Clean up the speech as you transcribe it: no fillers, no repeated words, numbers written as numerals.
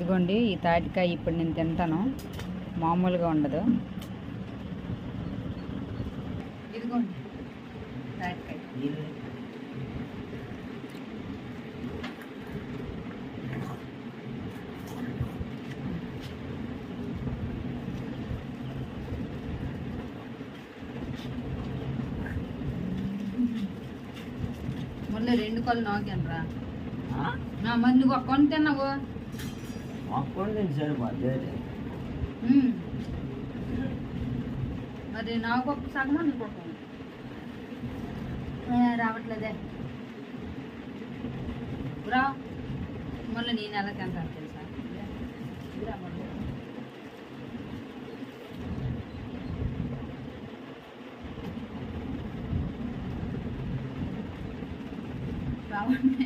ఇదిగోండి ఈ తాటికాయ ఇప్పుడు నేను తింటాను, మామూలుగా ఉండదు. ఇదిగోండి తాటికాయ. మళ్ళీ 2 కళ్ళు నాకేనరా, మరి నువ్వు ఒక్కొని తిన్నావు. మరి నాకు ఒక సగం నీకు ఒక రావట్లేదే రా. మళ్ళీ నేను ఎలా తింటాను తెలుసా? రావండి